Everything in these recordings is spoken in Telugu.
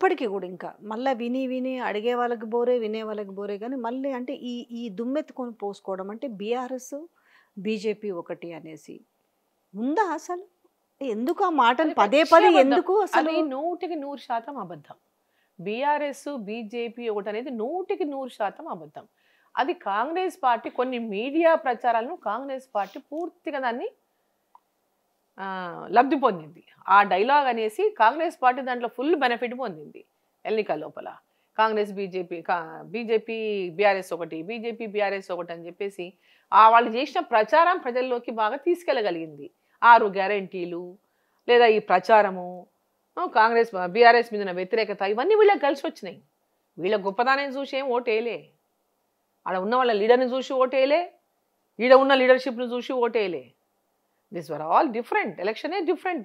ఇప్పటికి కూడా ఇంకా మళ్ళీ విని విని అడిగే వాళ్ళకి బోరే, వినే వాళ్ళకి బోరే, కానీ మళ్ళీ అంటే ఈ ఈ దుమ్మెత్తుకొని పోసుకోవడం అంటే బీఆర్ఎస్ బీజేపీ ఒకటి అనేసి ఉందా అసలు? ఎందుకు ఆ మాటను అది పదే పచ్చి పదే అబద్ధం. ఎందుకు అసలు? అది 100% అబద్ధం. బీఆర్ఎస్ బీజేపీ ఒకటి అనేది 100% అబద్ధం. అది కాంగ్రెస్ పార్టీ కొన్ని మీడియా ప్రచారాలను కాంగ్రెస్ పార్టీ పూర్తిగా దాన్ని లబ్ధి పొందింది. ఆ డైలాగ్ అనేసి కాంగ్రెస్ పార్టీ దాంట్లో ఫుల్ బెనిఫిట్ పొందింది ఎన్నికల లోపల. కాంగ్రెస్ బీజేపీ బీఆర్ఎస్ ఒకటి, బీజేపీ బీఆర్ఎస్ ఒకటి అని చెప్పేసి వాళ్ళు చేసిన ప్రచారం ప్రజల్లోకి బాగా తీసుకెళ్ళగలిగింది. 6 గ్యారంటీలు లేదా ఈ ప్రచారము, కాంగ్రెస్ బీఆర్ఎస్ మీద ఉన్న వ్యతిరేకత, ఇవన్నీ వీళ్ళకి కలిసి వచ్చినాయి. వీళ్ళ గొప్పదాన్ని చూసి ఏం ఓటేయలే, ఆడ ఉన్న వాళ్ళ లీడర్ని చూసి ఓటేయలే, ఈడ ఉన్న లీడర్షిప్ను చూసి ఓటేయలే. These were all different. Election is different.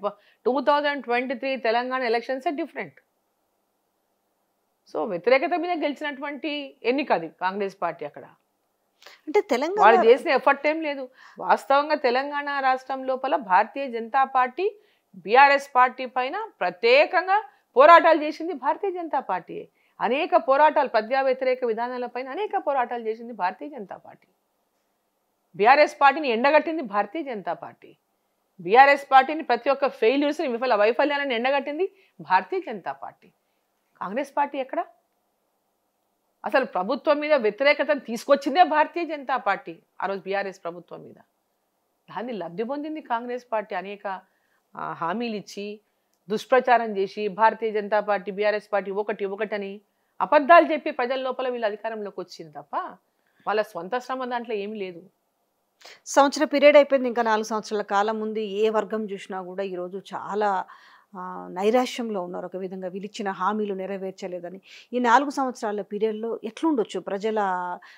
2023 Telangana elections different. So వ్యతిరేకత మీద గెలిచినటువంటి ఎన్నిక అది కాంగ్రెస్ పార్టీ. అక్కడ అంటే తెలంగాణ వాళ్ళు చేసిన ఎఫర్ట్ ఏం లేదు. వాస్తవంగా తెలంగాణ రాష్ట్రం లోపల Bharatiya Janata party BRS party పైన ప్రత్యేకంగా పోరాటాలు చేసింది భారతీయ జనతా పార్టీ. అనేక పోరాటాలు, ప్రజా వ్యతిరేక విధానాల పైన అనేక పోరాటాలు చేసింది భారతీయ జనతా పార్టీ. బీఆర్ఎస్ పార్టీని ఎండగట్టింది భారతీయ జనతా పార్టీ. బీఆర్ఎస్ పార్టీని ప్రతి ఒక్క ఫెయిల్యూర్స్ని, వైఫల్యాలను ఎండగట్టింది భారతీయ జనతా పార్టీ. కాంగ్రెస్ పార్టీ ఎక్కడ? అసలు ప్రభుత్వం మీద వ్యతిరేకతను తీసుకొచ్చిందే భారతీయ జనతా పార్టీ ఆ రోజు బీఆర్ఎస్ ప్రభుత్వం మీద. దాన్ని లబ్ధి పొందింది కాంగ్రెస్ పార్టీ. అనేక హామీలు ఇచ్చి దుష్ప్రచారం చేసి Bharatiya Janata party BRS party ఒకటని అబద్ధాలు చెప్పి ప్రజల లోపల వీళ్ళు అధికారంలోకి వచ్చింది తప్ప వాళ్ళ స్వంత శ్రమ దాంట్లో ఏమీ లేదు. సంవత్సర పీరియడ్ అయిపోయింది, ఇంకా 4 సంవత్సరాల కాలం ఉంది. ఏ వర్గం చూసినా కూడా ఈరోజు చాలా నైరాశ్యంలో ఉన్నారు. ఒక విధంగా వీళ్ళిచ్చిన హామీలు నెరవేర్చలేదని. ఈ 4 సంవత్సరాల పీరియడ్లో ఎట్లుండొచ్చు ప్రజల,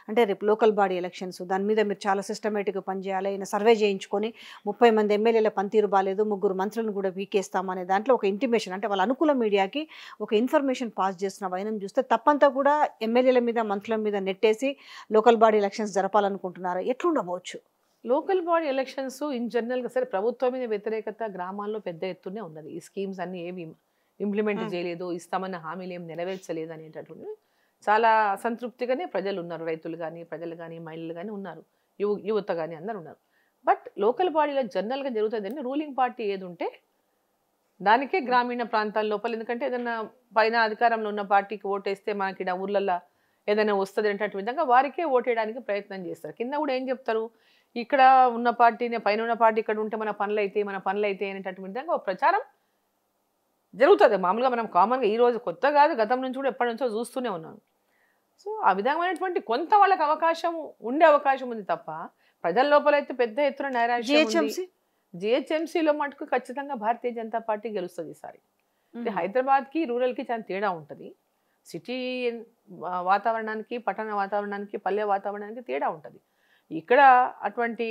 అంటే రేపు లోకల్ బాడీ ఎలక్షన్స్, దాని మీద మీరు చాలా సిస్టమేటిక్గా పనిచేయాలి. ఈయన సర్వే చేయించుకొని 30 మంది ఎమ్మెల్యేల పనితీరు బాగాలేదు, 3 మంత్రులను కూడా వీకేస్తామనే దాంట్లో ఒక ఇంటిమేషన్, అంటే వాళ్ళ అనుకూల మీడియాకి ఒక ఇన్ఫర్మేషన్ పాస్ చేస్తున్న వైనం చూస్తే తప్పంతా కూడా ఎమ్మెల్యేల మీద మంత్రుల మీద నెట్టేసి లోకల్ బాడీ ఎలక్షన్స్ జరపాలనుకుంటున్నారు. ఎట్లుండవచ్చు? లోకల్ బాడీ ఎలక్షన్స్ ఇన్ జనరల్గా సరే ప్రభుత్వం మీద వ్యతిరేకత గ్రామాల్లో పెద్ద ఎత్తునే ఉన్నది. ఈ స్కీమ్స్ అన్ని ఏవి ఇంప్లిమెంట్ చేయలేదు, ఇస్తామన్న హామీలు ఏమి నెరవేర్చలేదు అనేటటువంటి చాలా అసంతృప్తిగానే ప్రజలు ఉన్నారు. రైతులు కానీ, ప్రజలు కానీ, మహిళలు కానీ ఉన్నారు, యువత కానీ అందరు ఉన్నారు. బట్ లోకల్ బాడీలో జనరల్గా జరుగుతుందండి, రూలింగ్ పార్టీ ఏది ఉంటే దానికే గ్రామీణ ప్రాంతాల లోపల, ఎందుకంటే ఏదైనా పైన అధికారంలో ఉన్న పార్టీకి ఓటేస్తే మనకి ఇక్కడ ఊర్లలో ఏదైనా వస్తుంది అనేటటువంటి విధంగా వారికే ఓటేయడానికి ప్రయత్నం చేస్తారు. కింద కూడా ఏం చెప్తారు, ఇక్కడ ఉన్న పార్టీనే పైన ఉన్న పార్టీ ఇక్కడ ఉంటే మన పనులు అయితే అనేటటువంటి విధంగా ఒక ప్రచారం జరుగుతుంది. మామూలుగా మనం కామన్గా ఈ రోజు కొత్త కాదు, గతం నుంచి కూడా ఎప్పటి నుంచో చూస్తూనే ఉన్నాం. సో ఆ విధమైనటువంటి కొంత వాళ్ళకి ఉండే అవకాశం ఉంది తప్ప ప్రజల లోపల అయితే పెద్ద ఎత్తున నైరాశ్యం. జిహెచ్ఎంసీలో మటుకు ఖచ్చితంగా భారతీయ జనతా పార్టీ గెలుస్తుంది ఈసారి. హైదరాబాద్కి రూరల్కి చాలా తేడా ఉంటుంది. సిటీ వాతావరణానికి, పట్టణ వాతావరణానికి, పల్లె వాతావరణానికి తేడా ఉంటుంది. ఇక్కడ అటువంటి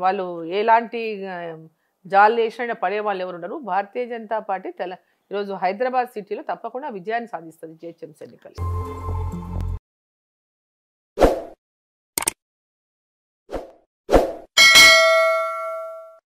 వాళ్ళు ఎలాంటి జాలు చేసినా పడే వాళ్ళు ఎవరు ఉండరు. భారతీయ జనతా పార్టీ ఈరోజు హైదరాబాద్ సిటీలో తప్పకుండా విజయాన్ని సాధిస్తుంది జిహెచ్ఎంసీ ఎన్నికలు.